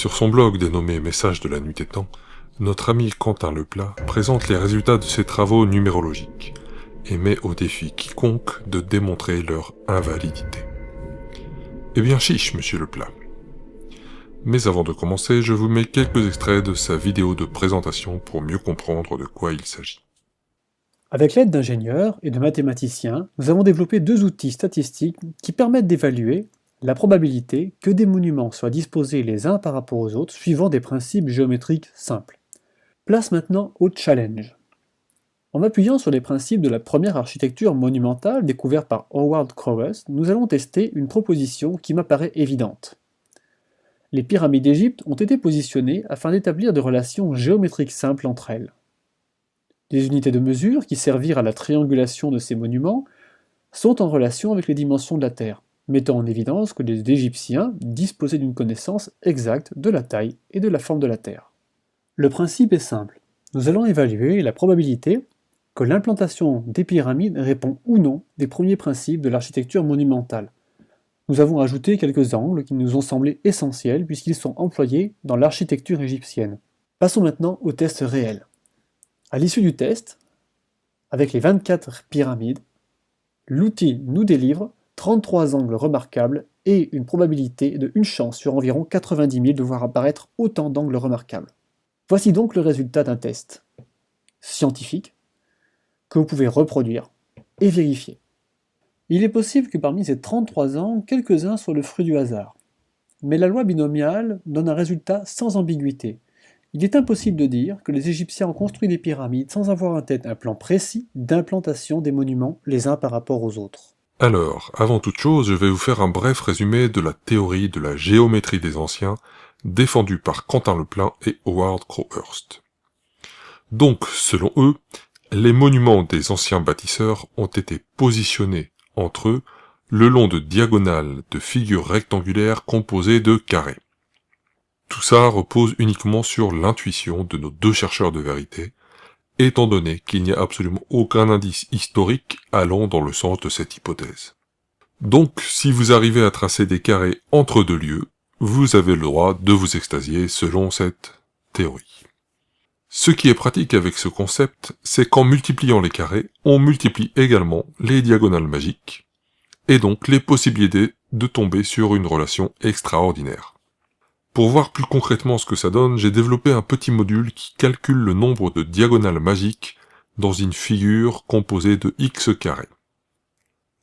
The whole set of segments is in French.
Sur son blog dénommé Messages de la nuit des temps, notre ami Quentin Leplat présente les résultats de ses travaux numérologiques et met au défi quiconque de démontrer leur invalidité. Eh bien chiche, monsieur Leplat. Mais avant de commencer, je vous mets quelques extraits de sa vidéo de présentation pour mieux comprendre de quoi il s'agit. Avec l'aide d'ingénieurs et de mathématiciens, nous avons développé deux outils statistiques qui permettent d'évaluer la probabilité que des monuments soient disposés les uns par rapport aux autres suivant des principes géométriques simples. Place maintenant au challenge. En m'appuyant sur les principes de la première architecture monumentale découverte par Howard Crowes, nous allons tester une proposition qui m'apparaît évidente. Les pyramides d'Égypte ont été positionnées afin d'établir des relations géométriques simples entre elles. Les unités de mesure qui servirent à la triangulation de ces monuments sont en relation avec les dimensions de la Terre, mettant en évidence que les Égyptiens disposaient d'une connaissance exacte de la taille et de la forme de la Terre. Le principe est simple. Nous allons évaluer la probabilité que l'implantation des pyramides répond ou non des premiers principes de l'architecture monumentale. Nous avons ajouté quelques angles qui nous ont semblé essentiels puisqu'ils sont employés dans l'architecture égyptienne. Passons maintenant au test réel. À l'issue du test, avec les 24 pyramides, l'outil nous délivre 33 angles remarquables et une probabilité de 1 chance sur environ 90 000 de voir apparaître autant d'angles remarquables. Voici donc le résultat d'un test scientifique que vous pouvez reproduire et vérifier. Il est possible que parmi ces 33 angles, quelques-uns soient le fruit du hasard. Mais la loi binomiale donne un résultat sans ambiguïté. Il est impossible de dire que les Égyptiens ont construit des pyramides sans avoir en tête un plan précis d'implantation des monuments les uns par rapport aux autres. Alors, avant toute chose, je vais vous faire un bref résumé de la théorie de la géométrie des anciens, défendue par Quentin Leplat et Howard Crowhurst. Donc, selon eux, les monuments des anciens bâtisseurs ont été positionnés entre eux le long de diagonales de figures rectangulaires composées de carrés. Tout ça repose uniquement sur l'intuition de nos deux chercheurs de vérité, étant donné qu'il n'y a absolument aucun indice historique allant dans le sens de cette hypothèse. Donc, si vous arrivez à tracer des carrés entre deux lieux, vous avez le droit de vous extasier selon cette théorie. Ce qui est pratique avec ce concept, c'est qu'en multipliant les carrés, on multiplie également les diagonales magiques, et donc les possibilités de tomber sur une relation extraordinaire. Pour voir plus concrètement ce que ça donne, j'ai développé un petit module qui calcule le nombre de diagonales magiques dans une figure composée de x carrés.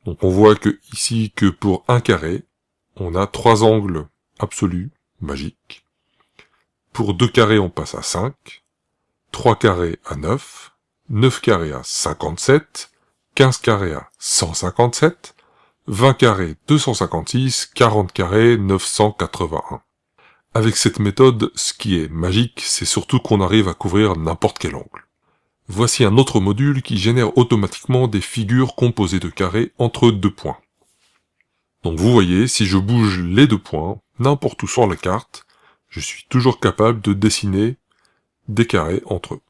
Donc on voit que ici que pour un carré, on a 3 angles absolus, magiques. Pour 2 carrés, on passe à 5, 3 carrés à 9, 9 carrés à 57, 15 carrés à 157, 20 carrés 256, 40 carrés 981. Avec cette méthode, ce qui est magique, c'est surtout qu'on arrive à couvrir n'importe quel angle. Voici un autre module qui génère automatiquement des figures composées de carrés entre deux points. Donc vous voyez, si je bouge les deux points, n'importe où sur la carte, je suis toujours capable de dessiner des carrés entre eux.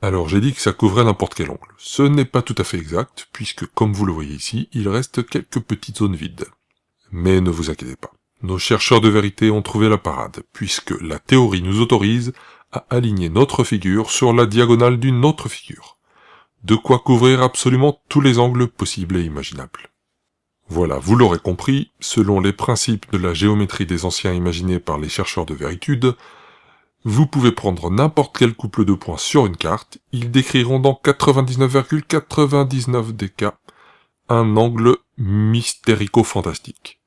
Alors j'ai dit que ça couvrait n'importe quel angle. Ce n'est pas tout à fait exact, puisque comme vous le voyez ici, il reste quelques petites zones vides. Mais ne vous inquiétez pas. Nos chercheurs de vérité ont trouvé la parade, puisque la théorie nous autorise à aligner notre figure sur la diagonale d'une autre figure. De quoi couvrir absolument tous les angles possibles et imaginables. Voilà, vous l'aurez compris, selon les principes de la géométrie des anciens imaginés par les chercheurs de véritude, vous pouvez prendre n'importe quel couple de points sur une carte, ils décriront dans 99,99 des cas un angle mystérico-fantastique.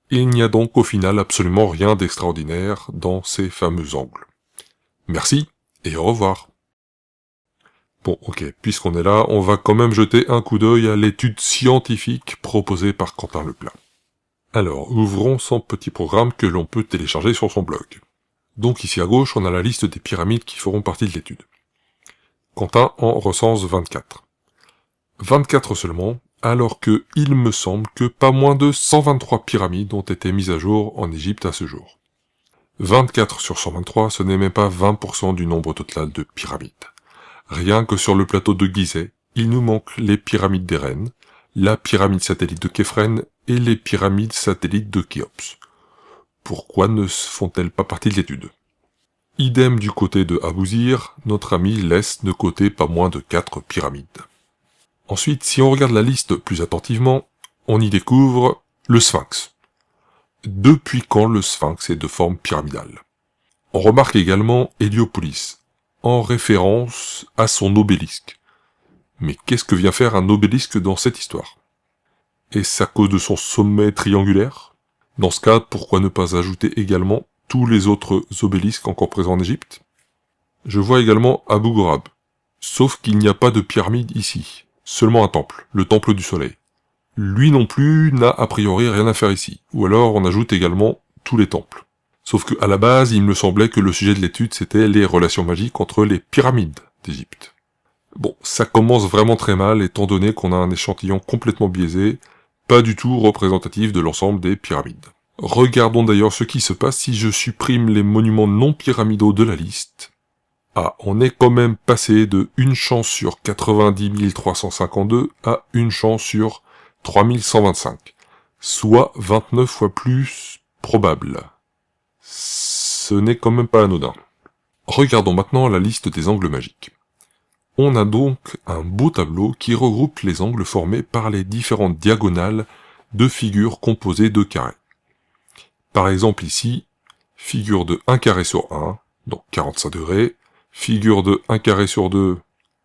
Il n'y a donc au final absolument rien d'extraordinaire dans ces fameux angles. Merci, et au revoir. Bon, ok, puisqu'on est là, on va quand même jeter un coup d'œil à l'étude scientifique proposée par Quentin Leplat. Alors, ouvrons son petit programme que l'on peut télécharger sur son blog. Donc ici à gauche, on a la liste des pyramides qui feront partie de l'étude. Quentin en recense 24. 24 seulement, alors que il me semble que pas moins de 123 pyramides ont été mises à jour en Égypte à ce jour. 24 sur 123, ce n'est même pas 20% du nombre total de pyramides. Rien que sur le plateau de Gizeh, il nous manque les pyramides d'Éren, la pyramide satellite de Képhren et les pyramides satellites de Khéops. pourquoi ne font-elles pas partie de l'étude? Idem du côté de Abouzir, notre ami laisse de côté pas moins de 4 pyramides. Ensuite, si on regarde la liste plus attentivement, on y découvre le Sphinx. Depuis quand le Sphinx est de forme pyramidale? On remarque également Héliopolis, en référence à son obélisque. Mais qu'est-ce que vient faire un obélisque dans cette histoire? Est-ce à cause de son sommet triangulaire? Dans ce cas, pourquoi ne pas ajouter également tous les autres obélisques encore présents en Égypte? Je vois également Abu Ghorab, sauf qu'il n'y a pas de pyramide ici, seulement un temple, le temple du soleil. Lui non plus n'a a priori rien à faire ici, ou alors on ajoute également tous les temples. Sauf que à la base, il me semblait que le sujet de l'étude c'était les relations magiques entre les pyramides d'Égypte. Bon, ça commence vraiment très mal étant donné qu'on a un échantillon complètement biaisé, pas du tout représentatif de l'ensemble des pyramides. Regardons d'ailleurs ce qui se passe si je supprime les monuments non pyramidaux de la liste. Ah, on est quand même passé de 1 chance sur 90 352 à 1 chance sur 3125, soit 29 fois plus probable. Ce n'est quand même pas anodin. Regardons maintenant la liste des angles magiques. On a donc un beau tableau qui regroupe les angles formés par les différentes diagonales de figures composées de carrés. Par exemple ici, figure de 1 carré sur 1, donc 45 degrés, figure de 1 carré sur 2,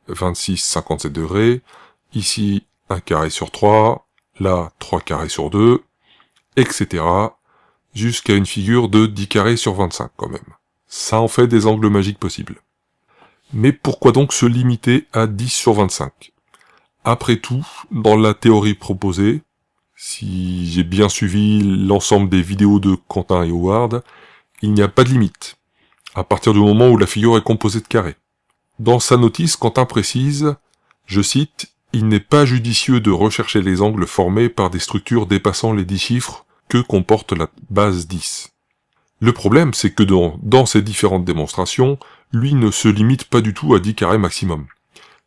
26, 57 degrés, ici 1 carré sur 3, là 3 carrés sur 2, etc. jusqu'à une figure de 10 carrés sur 25 quand même. Ça en fait des angles magiques possibles. Mais pourquoi donc se limiter à 10 sur 25? Après tout, dans la théorie proposée, si j'ai bien suivi l'ensemble des vidéos de Quentin et Howard, il n'y a pas de limite, à partir du moment où la figure est composée de carrés. Dans sa notice, Quentin précise, je cite, « Il n'est pas judicieux de rechercher les angles formés par des structures dépassant les 10 chiffres que comporte la base 10. » Le problème, c'est que dans ces différentes démonstrations, lui ne se limite pas du tout à 10 carrés maximum.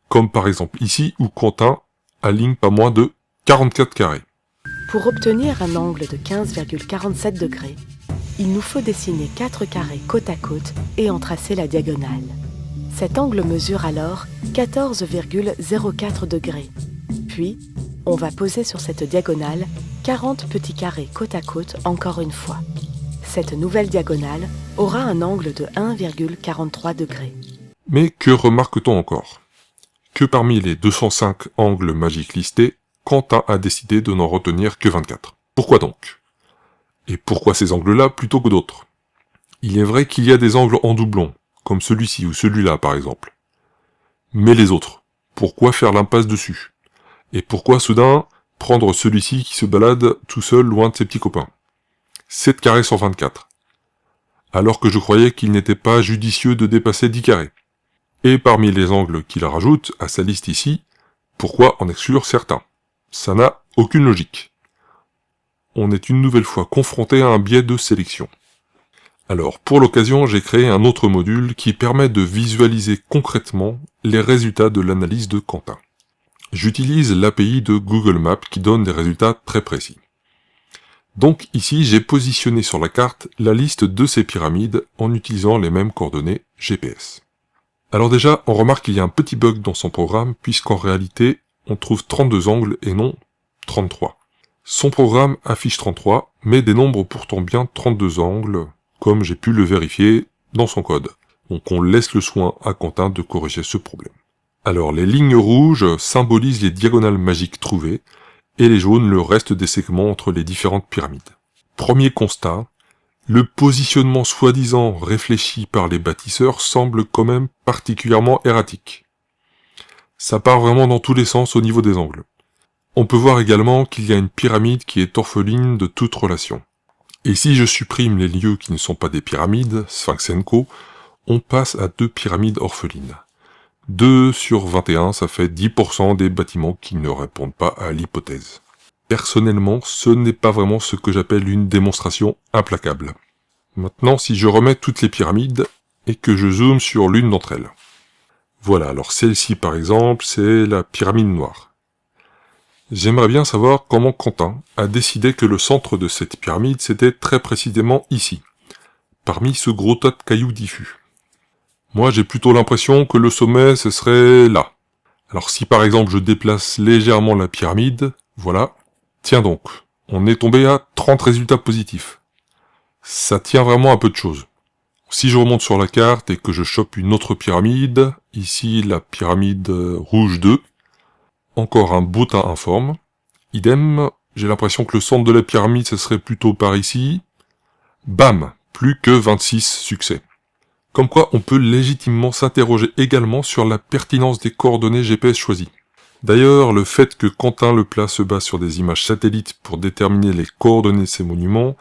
Comme par exemple ici, où Quentin aligne pas moins de 44 carrés. Pour obtenir un angle de 15,47 degrés, il nous faut dessiner 4 carrés côte à côte et en tracer la diagonale. Cet angle mesure alors 14,04 degrés. Puis, on va poser sur cette diagonale 40 petits carrés côte à côte encore une fois. Cette nouvelle diagonale aura un angle de 1,43 degrés. Mais que remarque-t-on encore? Que parmi les 205 angles magiques listés, Quentin a décidé de n'en retenir que 24. Pourquoi donc? Et pourquoi ces angles-là plutôt que d'autres? Il est vrai qu'il y a des angles en doublon, comme celui-ci ou celui-là par exemple. Mais les autres, pourquoi faire l'impasse dessus? Et pourquoi soudain prendre celui-ci qui se balade tout seul loin de ses petits copains? 7 carrés sur 24. Alors que je croyais qu'il n'était pas judicieux de dépasser 10 carrés. Et parmi les angles qu'il rajoute à sa liste ici, pourquoi en exclure certains? Ça n'a aucune logique. On est une nouvelle fois confronté à un biais de sélection. Alors, pour l'occasion, j'ai créé un autre module qui permet de visualiser concrètement les résultats de l'analyse de Quentin. J'utilise l'API de Google Maps qui donne des résultats très précis. Donc ici, j'ai positionné sur la carte la liste de ces pyramides en utilisant les mêmes coordonnées GPS. Alors déjà, on remarque qu'il y a un petit bug dans son programme, puisqu'en réalité, on trouve 32 angles et non 33. Son programme affiche 33, mais dénombre pourtant bien 32 angles, comme j'ai pu le vérifier dans son code. Donc on laisse le soin à Quentin de corriger ce problème. Alors les lignes rouges symbolisent les diagonales magiques trouvées, et les jaunes le reste des segments entre les différentes pyramides. Premier constat, le positionnement soi-disant réfléchi par les bâtisseurs semble quand même particulièrement erratique. Ça part vraiment dans tous les sens au niveau des angles. On peut voir également qu'il y a une pyramide qui est orpheline de toute relation. Et si je supprime les lieux qui ne sont pas des pyramides, Sphinx & Co, on passe à 2 pyramides orphelines. 2 sur 21, ça fait 10% des bâtiments qui ne répondent pas à l'hypothèse. Personnellement, ce n'est pas vraiment ce que j'appelle une démonstration implacable. Maintenant, si je remets toutes les pyramides, et que je zoome sur l'une d'entre elles. Voilà, alors celle-ci par exemple, c'est la pyramide noire. J'aimerais bien savoir comment Quentin a décidé que le centre de cette pyramide c'était très précisément ici, parmi ce gros tas de cailloux diffus. Moi j'ai plutôt l'impression que le sommet ce serait là. Alors si par exemple je déplace légèrement la pyramide, voilà, tiens donc, on est tombé à 30 résultats positifs. Ça tient vraiment à peu de choses. Si je remonte sur la carte et que je chope une autre pyramide, ici la pyramide rouge 2, encore un beau tas informe. Idem, j'ai l'impression que le centre de la pyramide ce serait plutôt par ici. Bam, plus que 26 succès. Comme quoi on peut légitimement s'interroger également sur la pertinence des coordonnées GPS choisies. D'ailleurs, le fait que Quentin Leplat se base sur des images satellites pour déterminer les coordonnées de ces monuments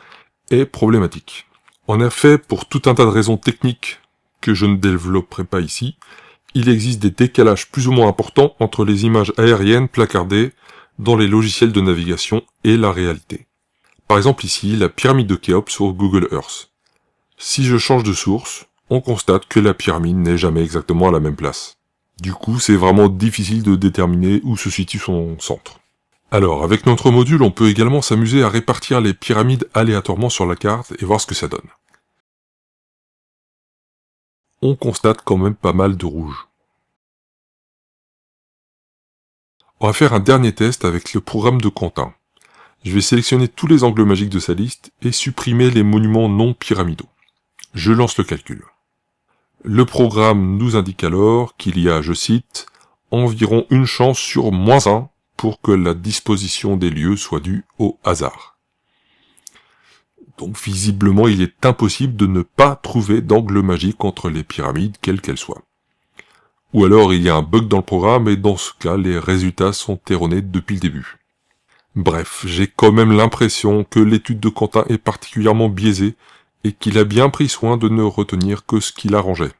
est problématique. En effet, pour tout un tas de raisons techniques que je ne développerai pas ici, il existe des décalages plus ou moins importants entre les images aériennes placardées dans les logiciels de navigation et la réalité. Par exemple ici, la pyramide de Khéops sur Google Earth. Si je change de source, on constate que la pyramide n'est jamais exactement à la même place. Du coup, c'est vraiment difficile de déterminer où se situe son centre. Alors, avec notre module, on peut également s'amuser à répartir les pyramides aléatoirement sur la carte et voir ce que ça donne. On constate quand même pas mal de rouge. On va faire un dernier test avec le programme de Quentin. Je vais sélectionner tous les angles magiques de sa liste et supprimer les monuments non pyramidaux. Je lance le calcul. Le programme nous indique alors qu'il y a, je cite, environ une chance sur -1 pour que la disposition des lieux soit due au hasard. Donc visiblement il est impossible de ne pas trouver d'angle magique entre les pyramides, quelles qu'elles soient. Ou alors il y a un bug dans le programme et dans ce cas les résultats sont erronés depuis le début. Bref, j'ai quand même l'impression que l'étude de Quentin est particulièrement biaisée et qu'il a bien pris soin de ne retenir que ce qu'il arrangeait.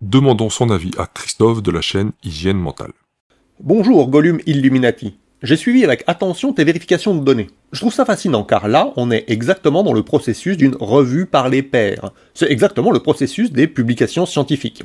Demandons son avis à Christophe de la chaîne Hygiène Mentale. Bonjour Gollum Illuminati. J'ai suivi avec attention tes vérifications de données. Je trouve ça fascinant car là, on est exactement dans le processus d'une revue par les pairs. C'est exactement le processus des publications scientifiques.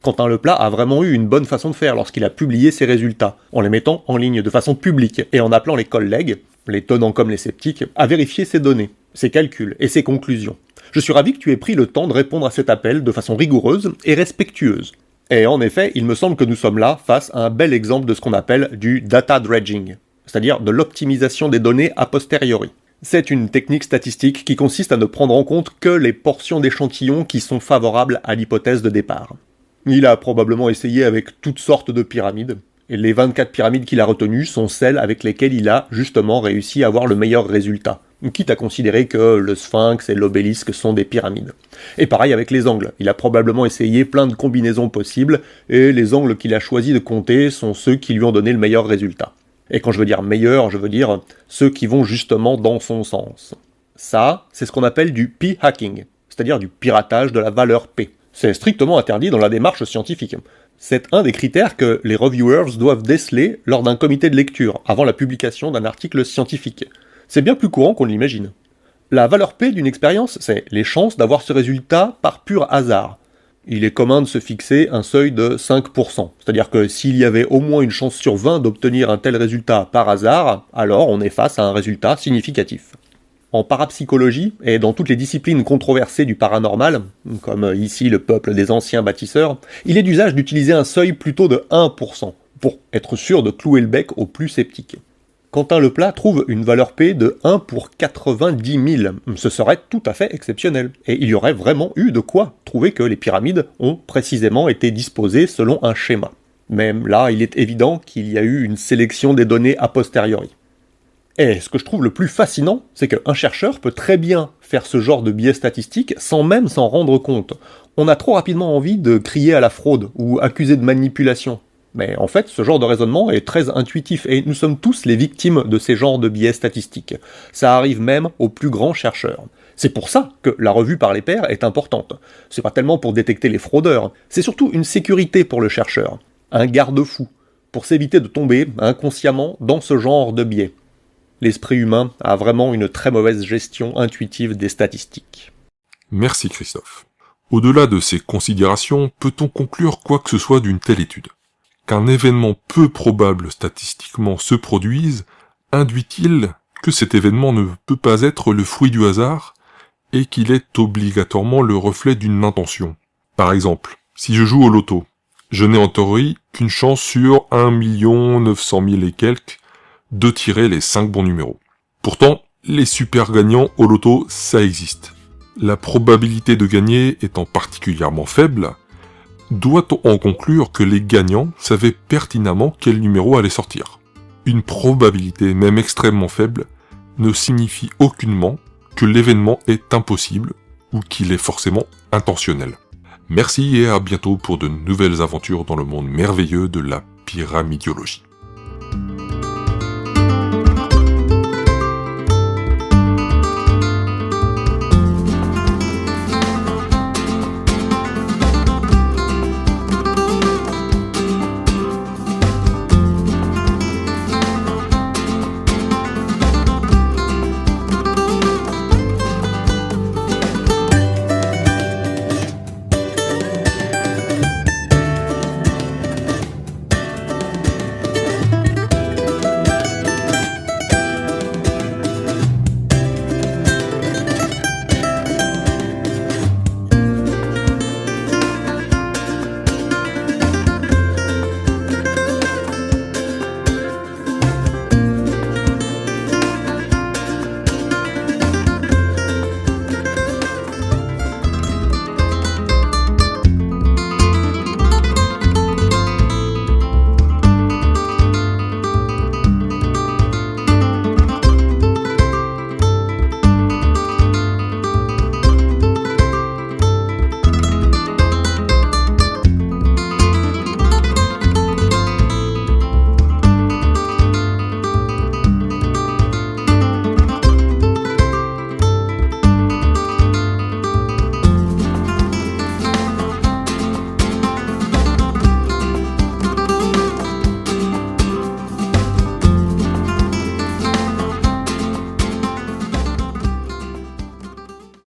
Quentin Leplat a vraiment eu une bonne façon de faire lorsqu'il a publié ses résultats, en les mettant en ligne de façon publique et en appelant les collègues, les tenants comme les sceptiques, à vérifier ses données, ses calculs et ses conclusions. Je suis ravi que tu aies pris le temps de répondre à cet appel de façon rigoureuse et respectueuse. Et en effet, il me semble que nous sommes là face à un bel exemple de ce qu'on appelle du data dredging, c'est-à-dire de l'optimisation des données a posteriori. C'est une technique statistique qui consiste à ne prendre en compte que les portions d'échantillons qui sont favorables à l'hypothèse de départ. Il a probablement essayé avec toutes sortes de pyramides, et les 24 pyramides qu'il a retenues sont celles avec lesquelles il a justement réussi à avoir le meilleur résultat, quitte à considérer que le sphinx et l'obélisque sont des pyramides. Et pareil avec les angles, il a probablement essayé plein de combinaisons possibles, et les angles qu'il a choisi de compter sont ceux qui lui ont donné le meilleur résultat. Et quand je veux dire meilleur, je veux dire ceux qui vont justement dans son sens. Ça, c'est ce qu'on appelle du p-hacking, c'est-à-dire du piratage de la valeur p. C'est strictement interdit dans la démarche scientifique. C'est un des critères que les reviewers doivent déceler lors d'un comité de lecture, avant la publication d'un article scientifique. C'est bien plus courant qu'on l'imagine. La valeur P d'une expérience, c'est les chances d'avoir ce résultat par pur hasard. Il est commun de se fixer un seuil de 5%, c'est-à-dire que s'il y avait au moins une chance sur 20 d'obtenir un tel résultat par hasard, alors on est face à un résultat significatif. En parapsychologie, et dans toutes les disciplines controversées du paranormal, comme ici le peuple des anciens bâtisseurs, il est d'usage d'utiliser un seuil plutôt de 1%, pour être sûr de clouer le bec aux plus sceptiques. Quentin Leplat trouve une valeur P de 1 pour 90 000. Ce serait tout à fait exceptionnel. Et il y aurait vraiment eu de quoi trouver que les pyramides ont précisément été disposées selon un schéma. Même là, il est évident qu'il y a eu une sélection des données a posteriori. Et ce que je trouve le plus fascinant, c'est qu'un chercheur peut très bien faire ce genre de biais statistique sans même s'en rendre compte. On a trop rapidement envie de crier à la fraude ou accuser de manipulation. Mais en fait, ce genre de raisonnement est très intuitif et nous sommes tous les victimes de ces genres de biais statistiques. Ça arrive même aux plus grands chercheurs. C'est pour ça que la revue par les pairs est importante. C'est pas tellement pour détecter les fraudeurs, c'est surtout une sécurité pour le chercheur, un garde-fou, pour s'éviter de tomber inconsciemment dans ce genre de biais. L'esprit humain a vraiment une très mauvaise gestion intuitive des statistiques. Merci Christophe. Au-delà de ces considérations, peut-on conclure quoi que ce soit d'une telle étude ? Qu'un événement peu probable statistiquement se produise induit-il que cet événement ne peut pas être le fruit du hasard et qu'il est obligatoirement le reflet d'une intention. Par exemple, si je joue au loto, je n'ai en théorie qu'une chance sur 1 900 000 et quelques de tirer les 5 bons numéros. Pourtant, les super gagnants au loto, ça existe. La probabilité de gagner étant particulièrement faible, doit-on en conclure que les gagnants savaient pertinemment quel numéro allait sortir? Une probabilité, même extrêmement faible, ne signifie aucunement que l'événement est impossible ou qu'il est forcément intentionnel. Merci et à bientôt pour de nouvelles aventures dans le monde merveilleux de la pyramidiologie.